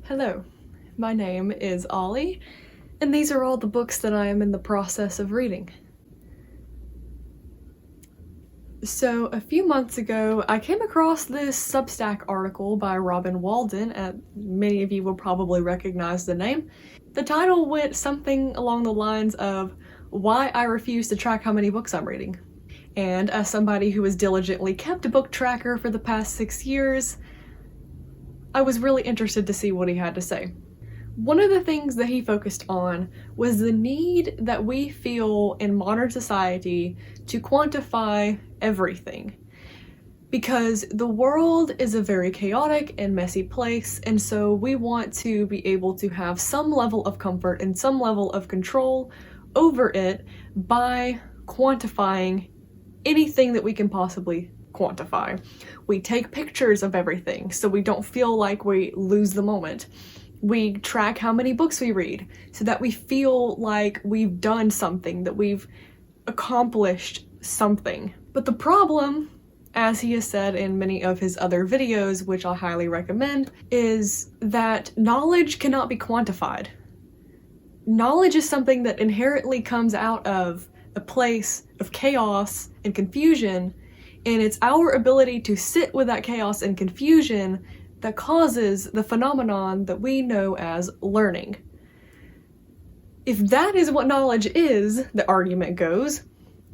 Hello, my name is Ollie, and these are all the books that I am in the process of reading. So a few months ago, I came across this Substack article by Robin Waldun, and many of you will probably recognize the name. The title went something along the lines of "Why I Refuse to Track How Many Books I'm Reading." And as somebody who has diligently kept a book tracker for the past 6 years, I was really interested to see what he had to say. One of the things that he focused on was the need that we feel in modern society to quantify everything. Because the world is a very chaotic and messy place, and so we want to be able to have some level of comfort and some level of control over it by quantifying anything that we can possibly quantify. We take pictures of everything so we don't feel like we lose the moment. We track how many books we read so that we feel like we've done something, that we've accomplished something. But the problem, as he has said in many of his other videos, which I highly recommend, is that knowledge cannot be quantified. Knowledge is something that inherently comes out of a place of chaos and confusion, and it's our ability to sit with that chaos and confusion that causes the phenomenon that we know as learning. If that is what knowledge is, the argument goes,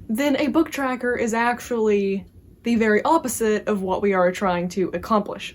then a book tracker is actually the very opposite of what we are trying to accomplish.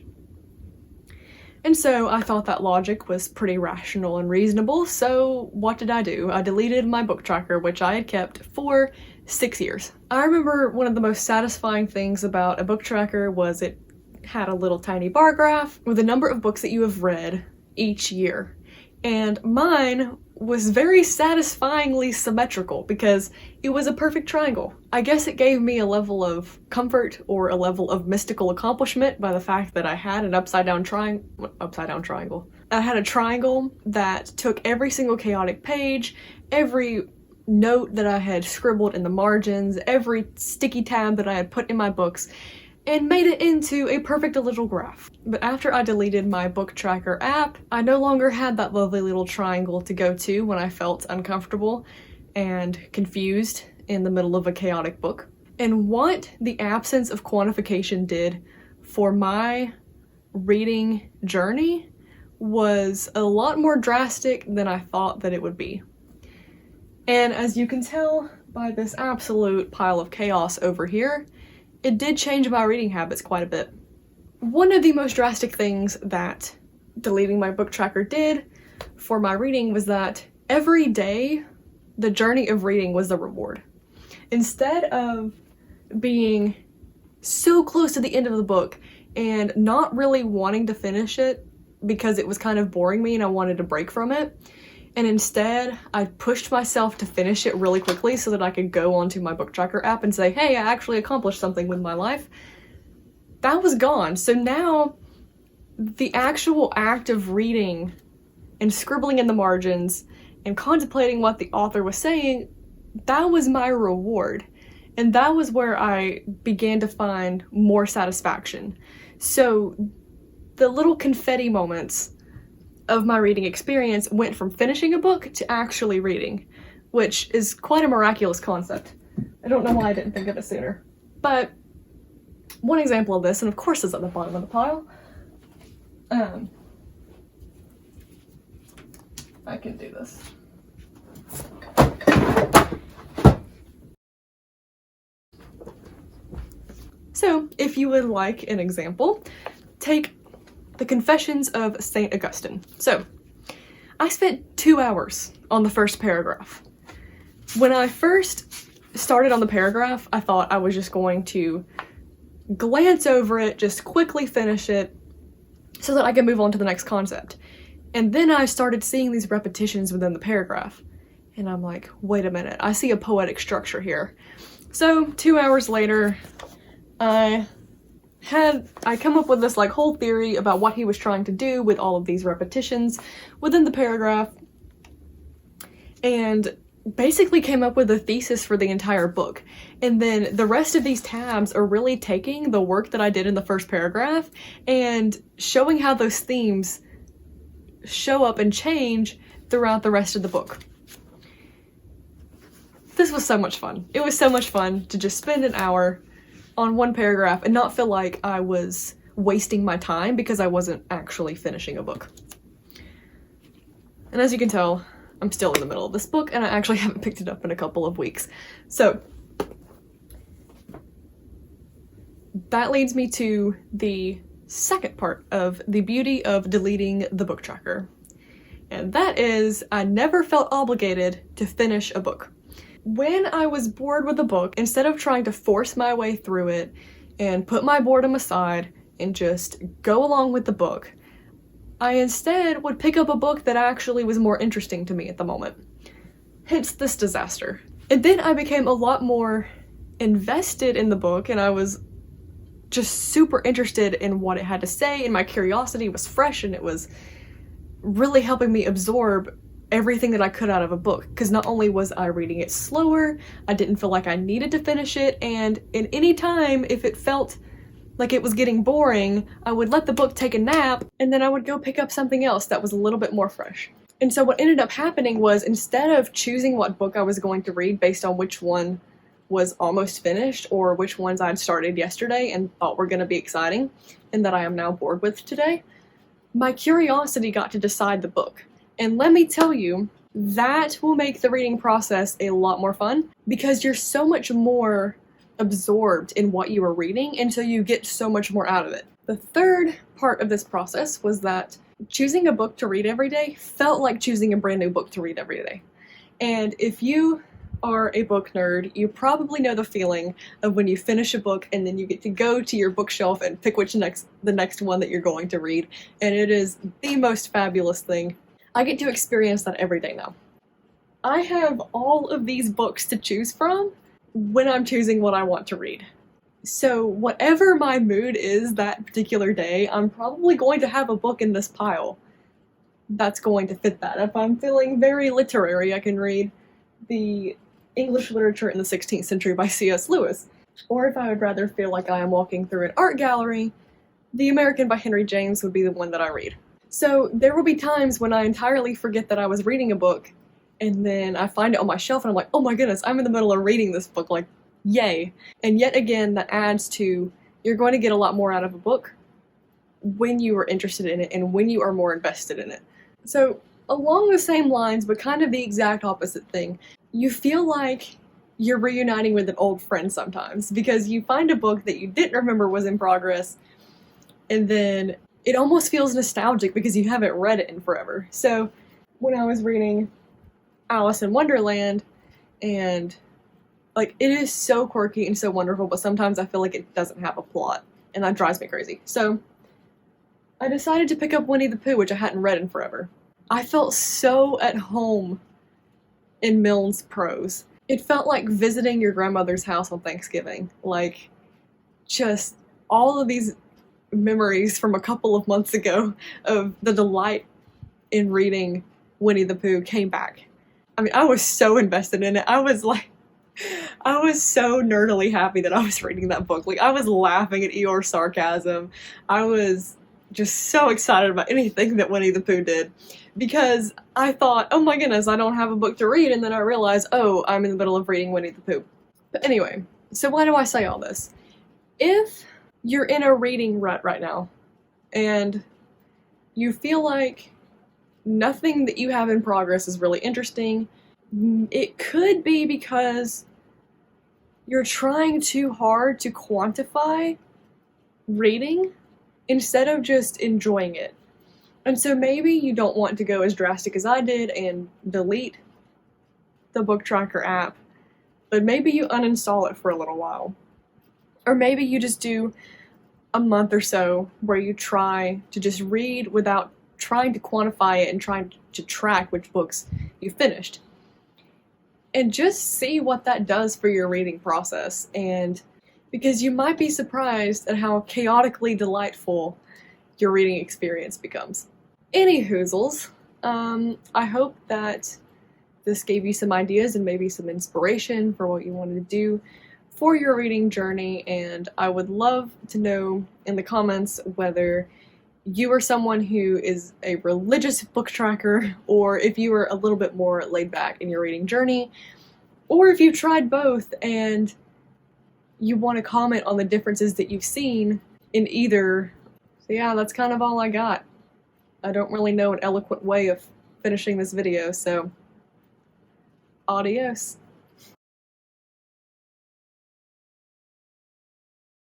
And so I thought that logic was pretty rational and reasonable, so what did I do? I deleted my book tracker, which I had kept for 6 years. I remember one of the most satisfying things about a book tracker was it had a little tiny bar graph with the number of books that you have read each year. And mine was very satisfyingly symmetrical because it was a perfect triangle. I guess it gave me a level of comfort or a level of mystical accomplishment by the fact that I had an upside down triangle. I had a triangle that took every single chaotic page, every note that I had scribbled in the margins, every sticky tab that I had put in my books, and made it into a perfect little graph. But after I deleted my book tracker app, I no longer had that lovely little triangle to go to when I felt uncomfortable and confused in the middle of a chaotic book. And what the absence of quantification did for my reading journey was a lot more drastic than I thought that it would be. And as you can tell by this absolute pile of chaos over here, it did change my reading habits quite a bit. One of the most drastic things that deleting my book tracker did for my reading was that every day, the journey of reading was the reward. Instead of being so close to the end of the book and not really wanting to finish it because it was kind of boring me and I wanted to break from it, and instead, I pushed myself to finish it really quickly so that I could go onto my book tracker app and say, hey, I actually accomplished something with my life. That was gone. So now, the actual act of reading and scribbling in the margins and contemplating what the author was saying, that was my reward. And that was where I began to find more satisfaction. So, the little confetti moments of my reading experience went from finishing a book to actually reading, which is quite a miraculous concept. I don't know why I didn't think of it sooner. But one example of this, and of course is at the bottom of the pile, I can do this. So, if you would like an example, take the Confessions of St. Augustine. So, I spent 2 hours on the first paragraph. When I first started on the paragraph, I thought I was just going to glance over it, just quickly finish it, so that I could move on to the next concept. And then I started seeing these repetitions within the paragraph. And I'm like, wait a minute, I see a poetic structure here. So, 2 hours later, I come up with this whole theory about what he was trying to do with all of these repetitions within the paragraph, and basically came up with a thesis for the entire book. And then the rest of these tabs are really taking the work that I did in the first paragraph and showing how those themes show up and change throughout the rest of the book. This was so much fun. It was so much fun to just spend an hour on one paragraph and not feel like I was wasting my time because I wasn't actually finishing a book. And as you can tell, I'm still in the middle of this book and I actually haven't picked it up in a couple of weeks. So that leads me to the second part of the beauty of deleting the book tracker. And that is, I never felt obligated to finish a book. When I was bored with a book, instead of trying to force my way through it and put my boredom aside and just go along with the book, I instead would pick up a book that actually was more interesting to me at the moment. Hence this disaster. And then I became a lot more invested in the book and I was just super interested in what it had to say and my curiosity was fresh and it was really helping me absorb everything that I could out of a book, because not only was I reading it slower, I didn't feel like I needed to finish it, and in any time if it felt like it was getting boring, I would let the book take a nap and then I would go pick up something else that was a little bit more fresh. And so what ended up happening was, instead of choosing what book I was going to read based on which one was almost finished or which ones I'd started yesterday and thought were going to be exciting and that I am now bored with today, my curiosity got to decide the book. And let me tell you, that will make the reading process a lot more fun because you're so much more absorbed in what you are reading, and so you get so much more out of it. The third part of this process was that choosing a book to read every day felt like choosing a brand new book to read every day. And if you are a book nerd, you probably know the feeling of when you finish a book and then you get to go to your bookshelf and pick the next one that you're going to read, and it is the most fabulous thing. I get to experience that every day now. I have all of these books to choose from when I'm choosing what I want to read. So whatever my mood is that particular day, I'm probably going to have a book in this pile that's going to fit that. If I'm feeling very literary, I can read the English Literature in the 16th Century by C.S. Lewis. Or if I would rather feel like I am walking through an art gallery, The American by Henry James would be the one that I read. So there will be times when I entirely forget that I was reading a book, and then I find it on my shelf and I'm like, oh my goodness, I'm in the middle of reading this book, like, yay. And yet again, that adds to, you're going to get a lot more out of a book when you are interested in it and when you are more invested in it. So along the same lines, but kind of the exact opposite thing, you feel like you're reuniting with an old friend sometimes because you find a book that you didn't remember was in progress, and then it almost feels nostalgic because you haven't read it in forever. So when I was reading Alice in Wonderland, and like, it is so quirky and so wonderful, but sometimes I feel like it doesn't have a plot, and that drives me crazy. So I decided to pick up Winnie the Pooh, which I hadn't read in forever. I felt so at home in Milne's prose. It felt like visiting your grandmother's house on Thanksgiving. Like, just all of these memories from a couple of months ago of the delight in reading Winnie the Pooh came back. I mean, I was so invested in it. I was so nerdily happy that I was reading that book. Like, I was laughing at Eeyore's sarcasm. I was just so excited about anything that Winnie the Pooh did because I thought, oh my goodness, I don't have a book to read, and then I realized, oh, I'm in the middle of reading Winnie the Pooh. But anyway, so why do I say all this? If you're in a reading rut right now, and you feel like nothing that you have in progress is really interesting, it could be because you're trying too hard to quantify reading instead of just enjoying it. And so maybe you don't want to go as drastic as I did and delete the book tracker app, but maybe you uninstall it for a little while. Or maybe you just do a month or so where you try to just read without trying to quantify it and trying to track which books you finished. And just see what that does for your reading process. And because you might be surprised at how chaotically delightful your reading experience becomes. Any hoozles, I hope that this gave you some ideas and maybe some inspiration for what you wanted to do for your reading journey, and I would love to know in the comments whether you are someone who is a religious book tracker, or if you are a little bit more laid back in your reading journey, or if you've tried both and you want to comment on the differences that you've seen in either. So yeah, that's kind of all I got. I don't really know an eloquent way of finishing this video, so adios.